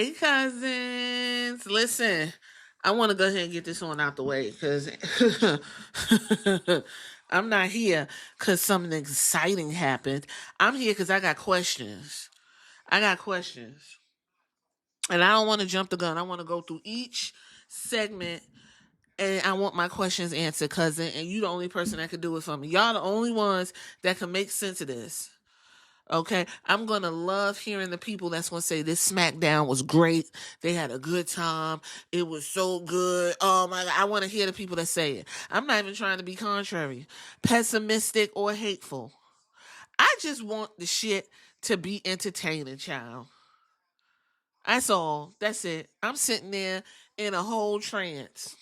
Hey, cousins. Listen, I want to go ahead and get this one out the way because I'm not here because something exciting happened. I'm here because I got questions. I got questions. And I don't want to jump the gun. I want to go through each segment and I want my questions answered, cousin. And you the only person that can do it for me. Y'all the only ones that can make sense of this. Okay, I'm gonna love hearing the people that's gonna say this SmackDown was great. They had a good time. It was so good. Oh my God, I want to hear the people that say it. I'm not even trying to be contrary, pessimistic, or hateful. I just want the shit to be entertaining, child. That's all. That's it. I'm sitting there in a whole trance,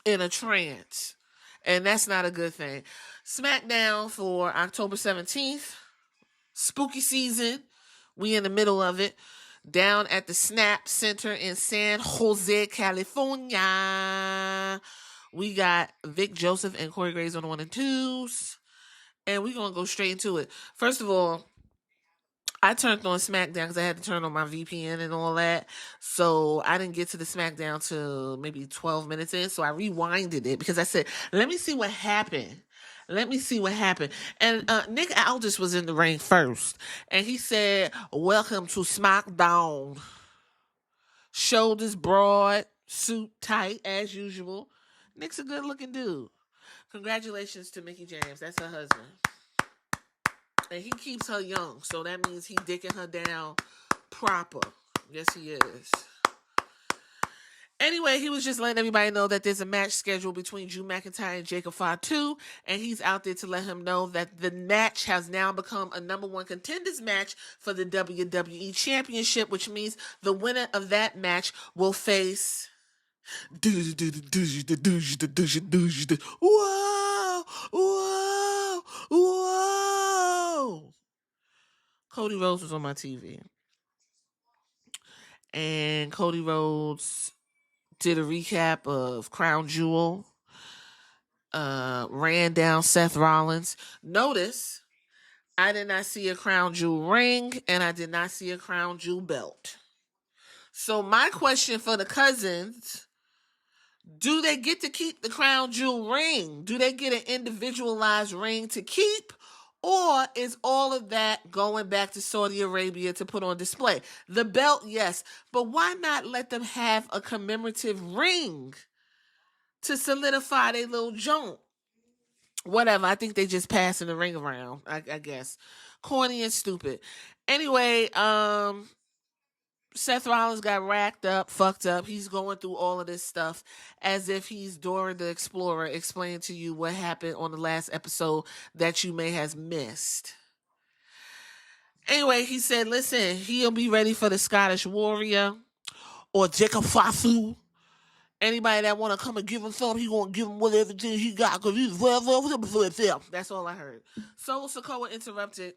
in a trance, and that's not a good thing. SmackDown for October 17th. Spooky season. We in the middle of it. Down at the Snap Center in San Jose, California. We got Vic Joseph and Corey Graves on the 1 and 2s. And we're going to go straight into it. First of all, I turned on SmackDown because I had to turn on my VPN and all that. So I didn't get to the SmackDown till maybe 12 minutes in. So I rewinded it because I said, let me see what happened. Let me see what happened. And Nick Aldis was in the ring first. And he said, welcome to SmackDown. Shoulders broad, suit tight as usual. Nick's a good looking dude. Congratulations to Mickie James. That's her husband. And he keeps her young. So that means he dicking her down proper. Yes, he is. Anyway, he was just letting everybody know that there's a match scheduled between Drew McIntyre and Jacob Fatu, and he's out there to let him know that the match has now become a number one contenders match for the WWE Championship, which means the winner of that match will face... Whoa! Whoa! Whoa! Cody Rhodes was on my TV. And Cody Rhodes did a recap of Crown Jewel, ran down Seth Rollins. Notice, I did not see a Crown Jewel ring, and I did not see a Crown Jewel belt. So my question for the cousins, do they get to keep the Crown Jewel ring? Do they get an individualized ring to keep? Or is all of that going back to Saudi Arabia to put on display? The belt, yes. But why not let them have a commemorative ring to solidify their little joint? Whatever. I think they just passing the ring around, I guess. Corny and stupid. Anyway, Seth Rollins got racked up, fucked up. He's going through all of this stuff as if he's Dora the Explorer explaining to you what happened on the last episode that you may have missed. Anyway, he said, listen, he'll be ready for the Scottish Warrior or Jacob Fatu. Anybody that want to come and give him something, he going to give him whatever he got because he's well for himself. That's all I heard. So Sikoa interrupted.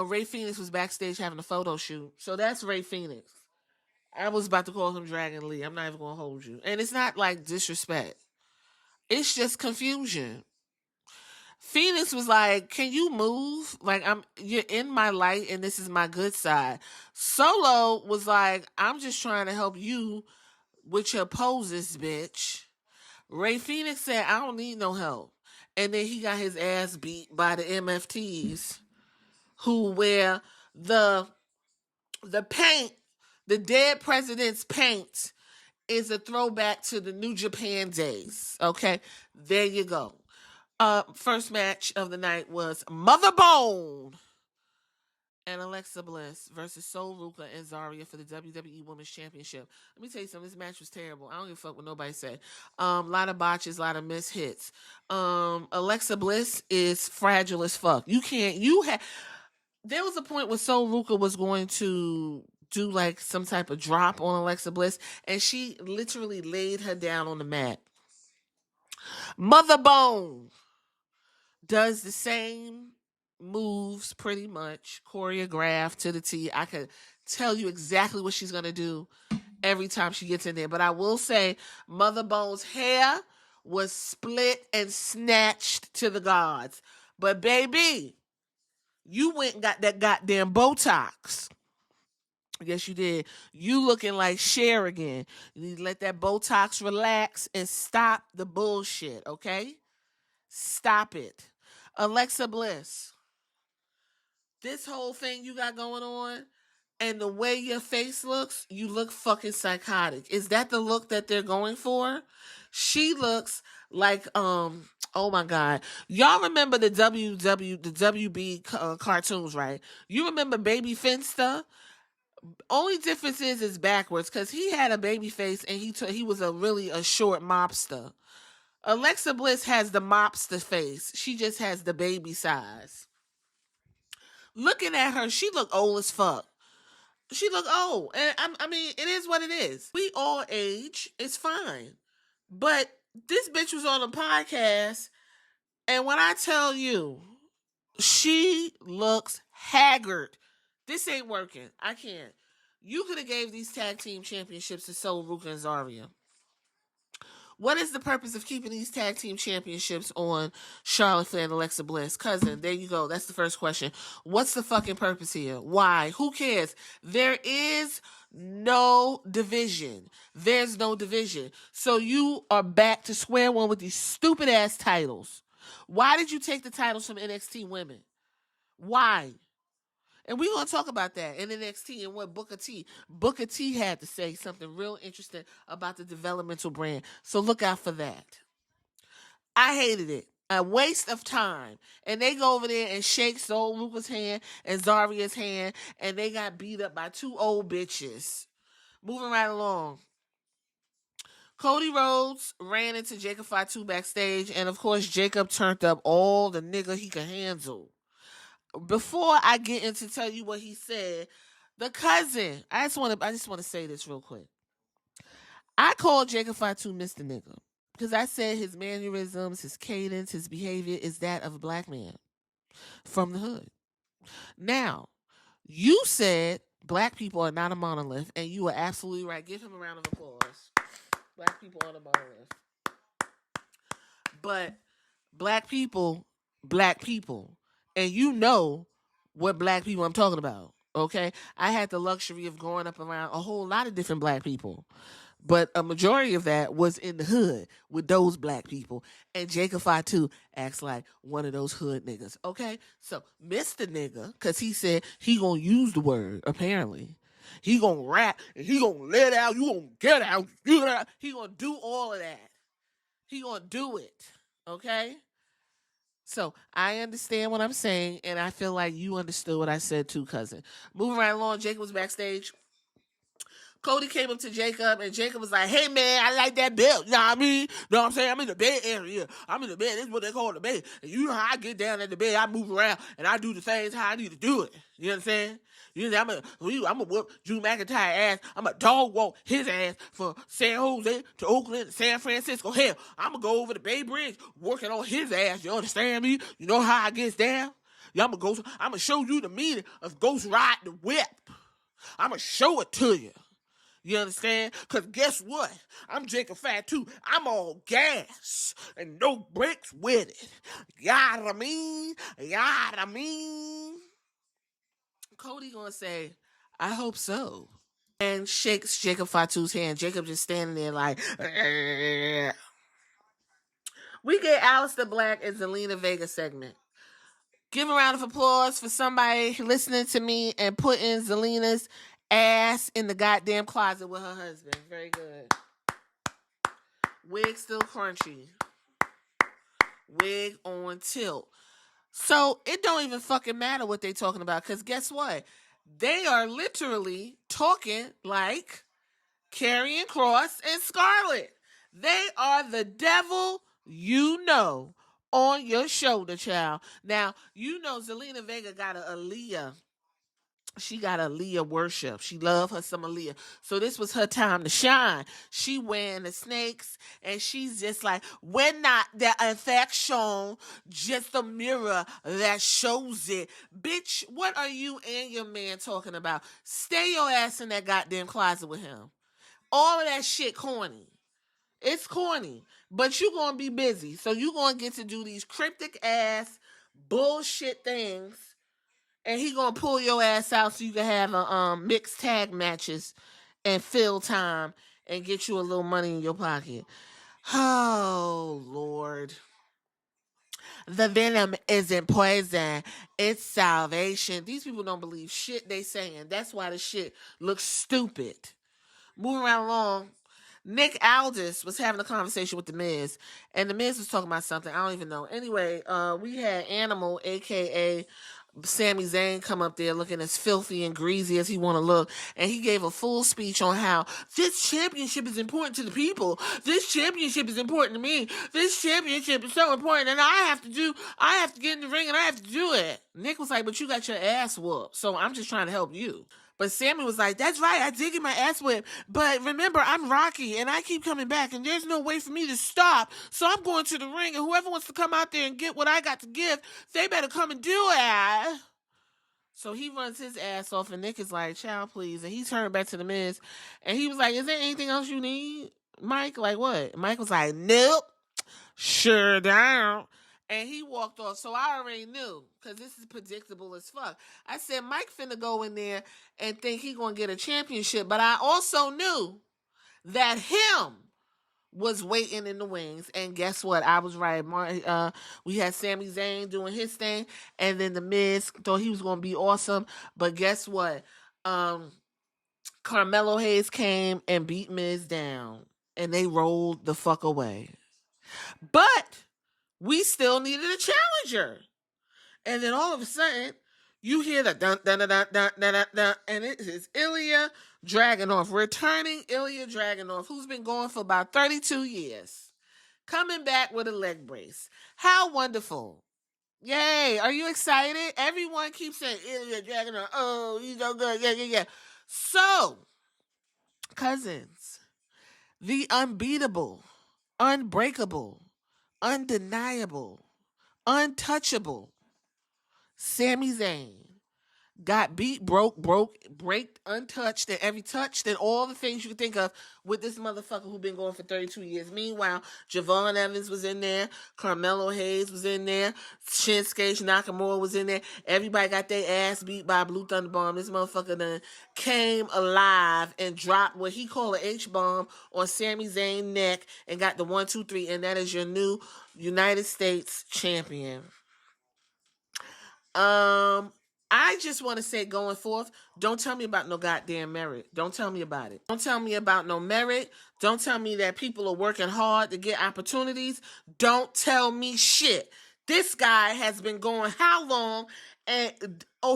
Ray Phoenix was backstage having a photo shoot. So that's Ray Phoenix. I was about to call him Dragon Lee. I'm not even going to hold you. And it's not like disrespect. It's just confusion. Phoenix was like, can you move? Like, you're in my light and this is my good side. Solo was like, I'm just trying to help you with your poses, bitch. Ray Phoenix said, I don't need no help. And then he got his ass beat by the MFTs who wear the paint, the dead president's paint is a throwback to the New Japan days. Okay, there you go. First match of the night was Mother Bone and Alexa Bliss versus Sol Ruka and Zarya for the WWE Women's Championship. Let me tell you something. This match was terrible. I don't give a fuck what nobody said. A lot of botches, a lot of missed hits. Alexa Bliss is fragile as fuck. There was a point where Sol Ruka was going to do like some type of drop on Alexa Bliss, and she literally laid her down on the mat. Mother Bone does the same moves pretty much, choreographed to the T. I could tell you exactly what she's going to do every time she gets in there. But I will say Mother Bone's hair was split and snatched to the gods. But baby, you went and got that goddamn Botox. Yes, you did. You looking like Cher again. You need to let that Botox relax and stop the bullshit, okay? Stop it. Alexa Bliss, this whole thing you got going on and the way your face looks, you look fucking psychotic. Is that the look that they're going for? She looks like oh my god. Y'all remember the WB cartoons, right? You remember Baby Finsta? Only difference is it's backwards because he had a baby face and he was a short mobster. Alexa Bliss has the mobster face. She just has the baby size. Looking at her, she look old as fuck. She look old, and I mean, it is what it is. We all age. It's fine, but this bitch was on a podcast, and when I tell you, she looks haggard. This ain't working. I can't. You could have gave these tag team championships to Sol, Ruka, and Zarya. What is the purpose of keeping these tag team championships on Charlotte Flair and Alexa Bliss? Cousin, there you go. That's the first question. What's the fucking purpose here? Why? Who cares? There is no division. There's no division. So you are back to square one with these stupid ass titles. Why did you take the titles from NXT women? Why? And we're going to talk about that in NXT and what Booker T had to say something real interesting about the developmental brand. So look out for that. I hated it. A waste of time. And they go over there and shake Sol Ruka's hand and Zarya's hand, and they got beat up by two old bitches. Moving right along. Cody Rhodes ran into Jacob Fatu backstage, and of course Jacob turned up all the nigga he could handle. Before I get into tell you what he said, the cousin, I just want to say this real quick. I called Jacob Fatu Mr. Nigga because I said his mannerisms, his cadence, his behavior is that of a black man from the hood. Now, you said black people are not a monolith, and you are absolutely right. Give him a round of applause. Black people are a monolith. But black people, and you know what black people I'm talking about, okay? I had the luxury of growing up around a whole lot of different black people, but a majority of that was in the hood with those black people, and Jacob Fatu acts like one of those hood niggas, okay? So, Mr. Nigga, because he said he gonna use the word, apparently. He gonna rap, and he gonna let out, you gonna get out, he gonna do all of that. He gonna do it, okay? So I understand what I'm saying, and I feel like you understood what I said too, cousin. Moving right along, Jacob was backstage. Cody came up to Jacob, and Jacob was like, hey, man, I like that belt. You know what I mean? You know what I'm saying? I'm in the bed area. I'm in the bed. This is what they call the bed. And you know how I get down at the bed. I move around, and I do the things how I need to do it. You know what I'm saying? You know, I'm a whoop Drew McIntyre ass. I'm a dog walk his ass from San Jose to Oakland to San Francisco. Hell, I'm going to go over the Bay Bridge working on his ass. You understand me? You know how I gets down? Yeah, I'm going to show you the meaning of ghost ride the whip. I'm going to show it to you. You understand? Because guess what? I'm Jacob Fatu. I'm all gas and no brakes with it. Yadadamean. Cody gonna say, I hope so. And shakes Jacob Fatu's hand. Jacob just standing there like, We get Aleister Black and Zelina Vega segment. Give a round of applause for somebody listening to me and putting Zelina's ass in the goddamn closet with her husband. Very good. Wig still crunchy. Wig on tilt. So it don't even fucking matter what they talking about, because guess what? They are literally talking like Karrion Kross and Scarlett. They are the devil you know on your shoulder, child. Now, you know Zelina Vega got a Aaliyah. She got Aaliyah worship. She love her some Aaliyah. So this was her time to shine. She wearing the snakes, and she's just like, we're not the affection, just a mirror that shows it. Bitch, what are you and your man talking about? Stay your ass in that goddamn closet with him. All of that shit corny. It's corny. But you gonna be busy. So you gonna get to do these cryptic ass bullshit things And he gonna pull your ass out so you can have a mixed tag matches and fill time and get you a little money in your pocket. Oh Lord. The venom isn't poison. It's salvation. These people don't believe shit they saying. That's why the shit looks stupid. Moving right along. Nick Aldis was having a conversation with The Miz, and The Miz was talking about something. I don't even know. Anyway, we had Animal, a.k.a. Sami Zayn, come up there looking as filthy and greasy as he want to look, and he gave a full speech on how this championship is important to the people. This championship is important to me. This championship is so important, and I have to get in the ring and I have to do it. Nick was like, but you got your ass whooped, so I'm just trying to help you. But Sammy was like, that's right, I did get my ass whipped. But remember, I'm Rocky, and I keep coming back, and there's no way for me to stop. So I'm going to the ring, and whoever wants to come out there and get what I got to give, they better come and do it. So he runs his ass off, and Nick is like, child, please. And he turned back to The Miz, and he was like, is there anything else you need, Mike? Like what? Mike was like, nope, sure don't. And he walked off. So I already knew, because this is predictable as fuck. I said, Mike finna go in there and think he gonna get a championship. But I also knew that him was waiting in the wings. And guess what? I was right. We had Sami Zayn doing his thing. And then The Miz thought he was gonna be awesome. But guess what? Carmelo Hayes came and beat Miz down. And they rolled the fuck away. But we still needed a challenger. And then all of a sudden, you hear the dun dun dun dun dun dun dun, and it is Ilya Dragunov, returning Ilya Dragunov, who's been going for about 32 years, coming back with a leg brace. How wonderful. Yay. Are you excited? Everyone keeps saying Ilya Dragunov. Oh, he's so good. Yeah. So, cousins, the unbeatable, unbreakable, undeniable, untouchable Sami Zayn got beat, braked, untouched, and every touched, and all the things you could think of with this motherfucker who been going for 32 years. Meanwhile, Javon Evans was in there, Carmelo Hayes was in there, Shinsuke Nakamura was in there. Everybody got their ass beat by a Blue Thunder Bomb. This motherfucker then came alive and dropped what he called an H-bomb on Sami Zayn's neck and got the 1, 2, 3, and that is your new United States champion. I just want to say, going forth, don't tell me about no goddamn merit. Don't tell me about it. Don't tell me about no merit. Don't tell me that people are working hard to get opportunities. Don't tell me shit. This guy has been going how long? And,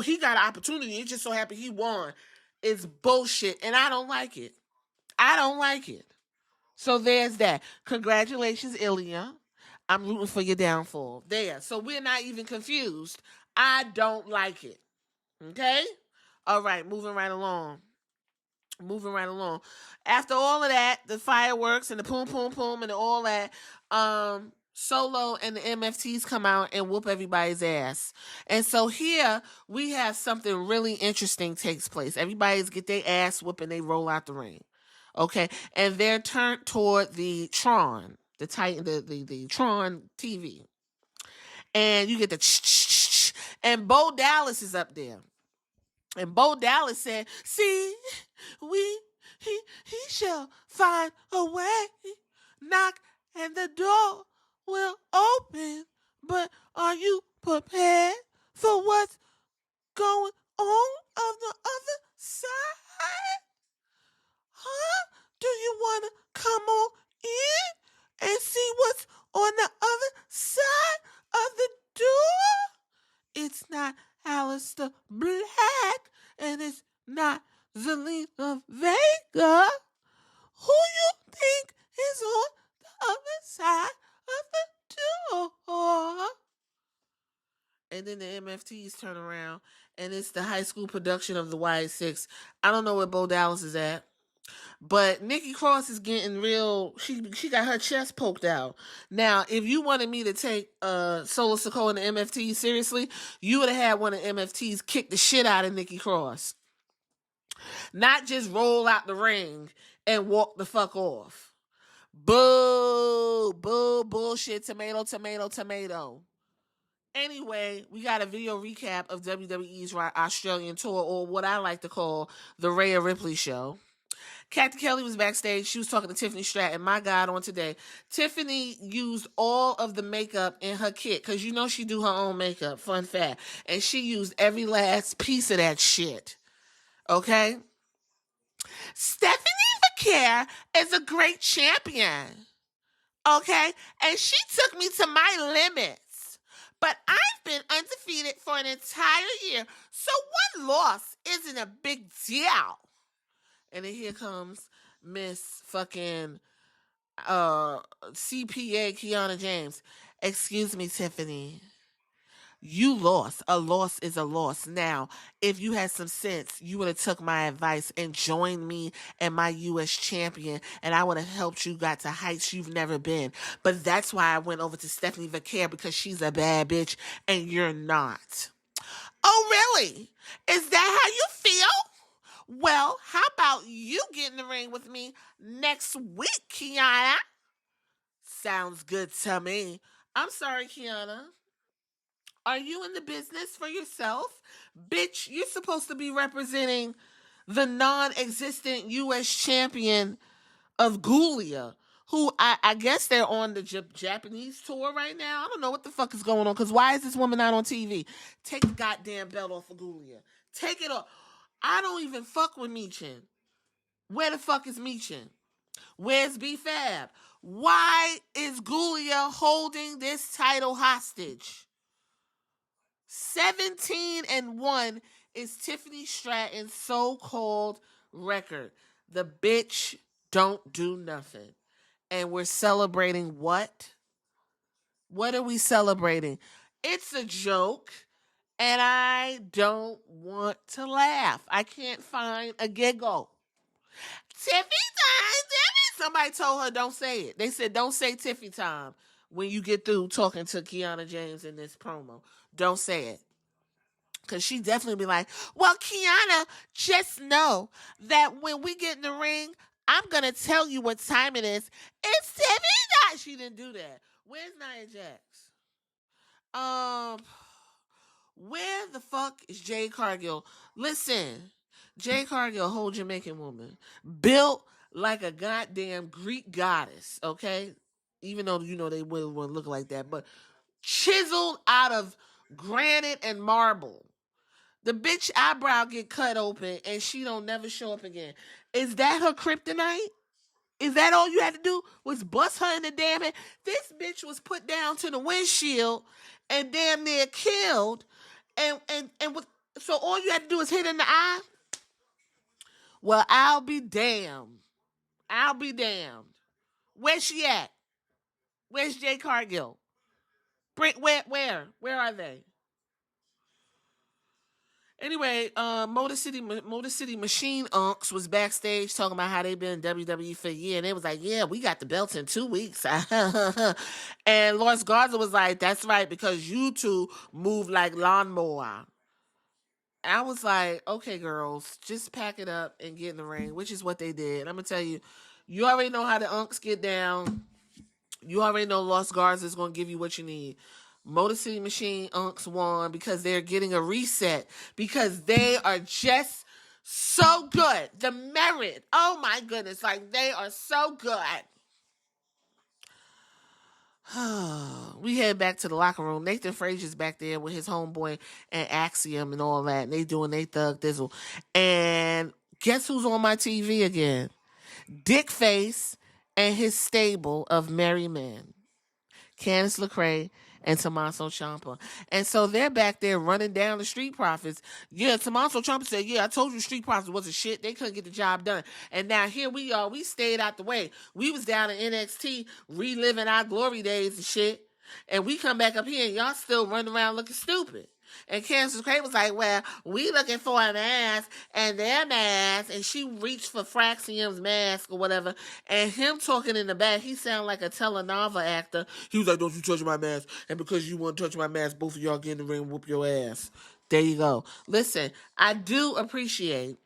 he got an opportunity. It's just so happy he won. It's bullshit, and I don't like it. I don't like it. So there's that. Congratulations, Ilya. I'm rooting for your downfall. There. So we're not even confused. I don't like it. Okay? All right, moving right along. After all of that, the fireworks and the poom, poom, poom and all that, Solo and the MFTs come out and whoop everybody's ass. And so here we have something really interesting takes place. Everybody's get their ass whooped and they roll out the ring. Okay? And they're turned toward the Tron, the Tron TV. And you get the and Bo Dallas is up there. And Bo Dallas said, see, he shall find a way. Knock and the door will open. But are you prepared for what's going on the other side? Huh? Do you want to come on in and see what's on the other side of the door? It's not Alistair Black, and it's not Zelina Vega. Who you think is on the other side of the door? And then the MFTs turn around, and it's the high school production of the Y6. I don't know where Bo Dallas is at. But Nikki Cross is getting real. She got her chest poked out. Now, if you wanted me to take Solo Sikoa and the MFTs seriously, you would have had one of the MFTs kick the shit out of Nikki Cross. Not just roll out the ring and walk the fuck off. Boo, bullshit, tomato. Anyway, we got a video recap of WWE's Australian tour, or what I like to call the Rhea Ripley show. Kathy Kelly was backstage. She was talking to Tiffany Stratton. My God, on today, Tiffany used all of the makeup in her kit because you know she do her own makeup. Fun fact, and she used every last piece of that shit. Okay, Stephanie Vaquer is a great champion. Okay, and she took me to my limits. But I've been undefeated for an entire year, so one loss isn't a big deal. And then here comes Miss fucking CPA Kiana James. Excuse me, Tiffany. You lost. A loss is a loss. Now, if you had some sense, you would have took my advice and joined me and my U.S. champion, and I would have helped you got to heights you've never been. But that's why I went over to Stephanie Vaquer, because she's a bad bitch and you're not. Oh, really? Is that how you feel? Well, how about you get in the ring with me next week, Kiana? Sounds good to me. I'm sorry, Kiana. Are you in the business for yourself? Bitch, you're supposed to be representing the non-existent U.S. champion of Gulia, who I guess they're on the Japanese tour right now. I don't know what the fuck is going on, because why is this woman not on TV? Take the goddamn belt off of Gulia. Take it off. I don't even fuck with Michin. Where the fuck is Michin? Where's B-Fab? Why is Gulia holding this title hostage? 17-1 is Tiffany Stratton's so-called record. The bitch don't do nothing. And we're celebrating what? What are we celebrating? It's a joke, and I don't want to laugh. I can't find a giggle. Tiffy time, Tiffy. Somebody told her don't say it. They said don't say Tiffy time when you get through talking to Kiana James in this promo. Don't say it. Because she definitely be like, well, Kiana, just know that when we get in the ring, I'm going to tell you what time it is. It's Tiffy time. She didn't do that. Where's Nia Jax? Where the fuck is Jade Cargill? Listen, Jade Cargill, a whole Jamaican woman, built like a goddamn Greek goddess, okay? Even though, you know, they wouldn't look like that, but chiseled out of granite and marble. The bitch eyebrow get cut open and she don't never show up again. Is that her kryptonite? Is that all you had to do was bust her in the damn head? This bitch was put down to the windshield and damn near killed. So all you had to do is hit in the eye? Well, I'll be damned. I'll be damned. Where's she at? Where's Jay Cargill? Where are they? Anyway, Motor City Machine Unks was backstage talking about how they've been in WWE for a year. And they was like, yeah, we got the belts in 2 weeks. And Lawrence Garza was like, that's right, because you two move like lawnmower. I was like, okay, girls, just pack it up and get in the ring, which is what they did. I'm going to tell you, you already know how the Unks get down. You already know Los Garza is going to give you what you need. Motor City Machine Unks won because they're getting a reset, because they are just so good. The merit, oh my goodness, like they are so good. We head back to the locker room. Nathan Frazier's back there with his homeboy and Axiom and all that, and they doing they thug dizzle. And guess who's on my TV again? Dick Face and his stable of merry men, Candice LeRae and Tommaso Ciampa. And so they're back there running down the Street Profits. Yeah, Tommaso Ciampa said, yeah, I told you Street Profits wasn't shit. They couldn't get the job done. And now here we are. We stayed out the way. We was down in NXT reliving our glory days and shit. And we come back up here and y'all still running around looking stupid. And Candice LeRae was like, well, we looking for a mask and their mask. And she reached for Fraxium's mask or whatever. And him talking in the back, he sounded like a telenovela actor. He was like, don't you touch my mask. And because you want to touch my mask, both of y'all get in the ring and whoop your ass. There you go. Listen, I do appreciate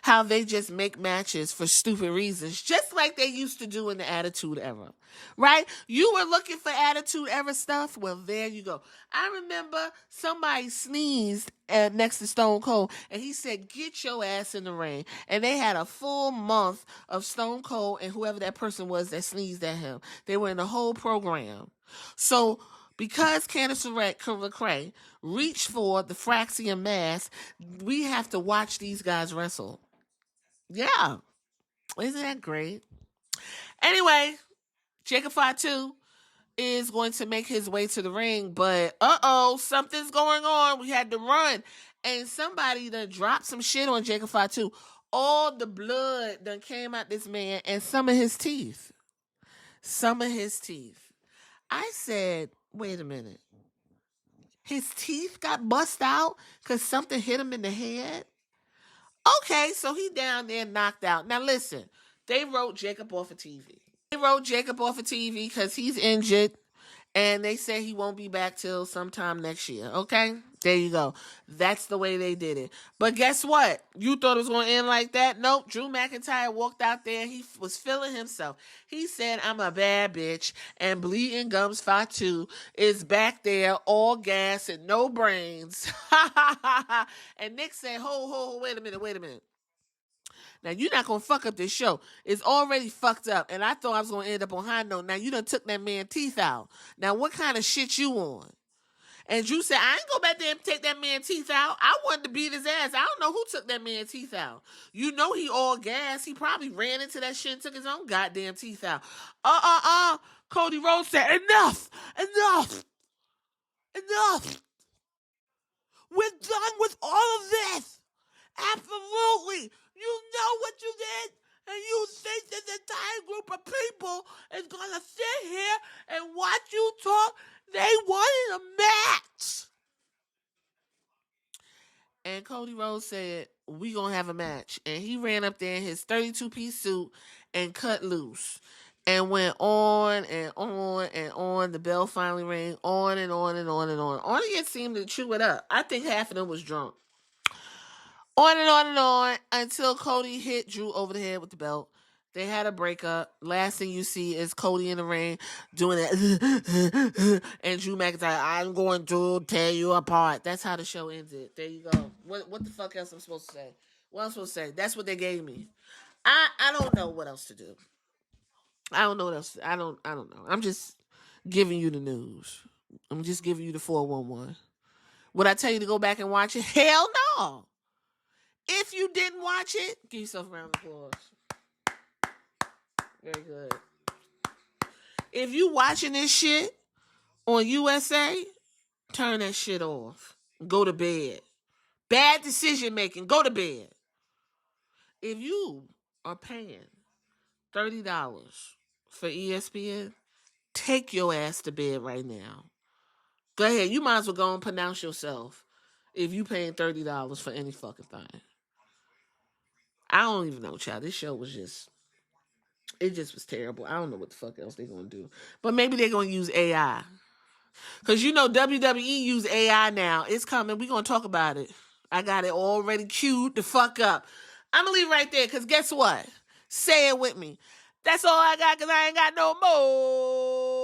how they just make matches for stupid reasons. Just like they used to do in the Attitude Era, right? You were looking for Attitude Era stuff? Well, there you go. I remember somebody sneezed next to Stone Cold, and he said, get your ass in the ring. And they had a full month of Stone Cold and whoever that person was that sneezed at him. They were in the whole program. So because Candice LeRae reached for the Fraxian mask, we have to watch these guys wrestle. Yeah. Isn't that great? Anyway, Jacob Fatu is going to make his way to the ring, but something's going on. We had to run. And somebody done dropped some shit on Jacob Fatu. All the blood done came out this man and some of his teeth. I said, wait a minute. His teeth got bust out because something hit him in the head? Okay, so he down there knocked out. Now listen, they wrote Jacob off of TV. Because he's injured, and they say he won't be back till sometime next year. Okay? There you go. That's the way they did it. But guess what? You thought it was going to end like that? Nope. Drew McIntyre walked out there. He was feeling himself. He said, I'm a bad bitch, and Bleeding Gums Fatu is back there, all gas and no brains. And Nick said, ho, wait a minute. Now, you're not going to fuck up this show. It's already fucked up, and I thought I was going to end up on high note. Now, you done took that man's teeth out. Now, what kind of shit you on? And Drew said, I ain't go back there and take that man's teeth out. I wanted to beat his ass. I don't know who took that man's teeth out. You know he all gas. He probably ran into that shit and took his own goddamn teeth out. Cody Rhodes said, enough. We're done with all of this. Absolutely. You know what you did? And you think that the entire group of people is going to sit here and watch you talk? They wanted a match. And Cody Rhodes said, we going to have a match. And he ran up there in his 32-piece suit and cut loose. And went on and on and on. The bell finally rang. On and on and on and on. Audience seemed to chew it up. I think half of them was drunk. On and on and on until Cody hit Drew over the head with the belt. They had a breakup. Last thing you see is Cody in the ring doing that. And Drew McIntyre, I'm going to tear you apart. That's how the show ended. There you go. What the fuck else I'm supposed to say? What I'm supposed to say? That's what they gave me. I don't know what else to do. I don't know what else. I don't know. I'm just giving you the news. I'm just giving you the 411. Would I tell you to go back and watch it? Hell no. If you didn't watch it, give yourself a round of applause. Very good. If you watching this shit on USA, turn that shit off. Go to bed. Bad decision making. Go to bed. If you are paying $30 for ESPN, take your ass to bed right now. Go ahead. You might as well go and pronounce yourself if you paying $30 for any fucking thing. I don't even know, child. This show was it just was terrible. I don't know what the fuck else they're going to do. But maybe they're going to use AI. Because you know WWE use AI now. It's coming. We're going to talk about it. I got it already queued the fuck up. I'm going to leave right there because guess what? Say it with me. That's all I got because I ain't got no more.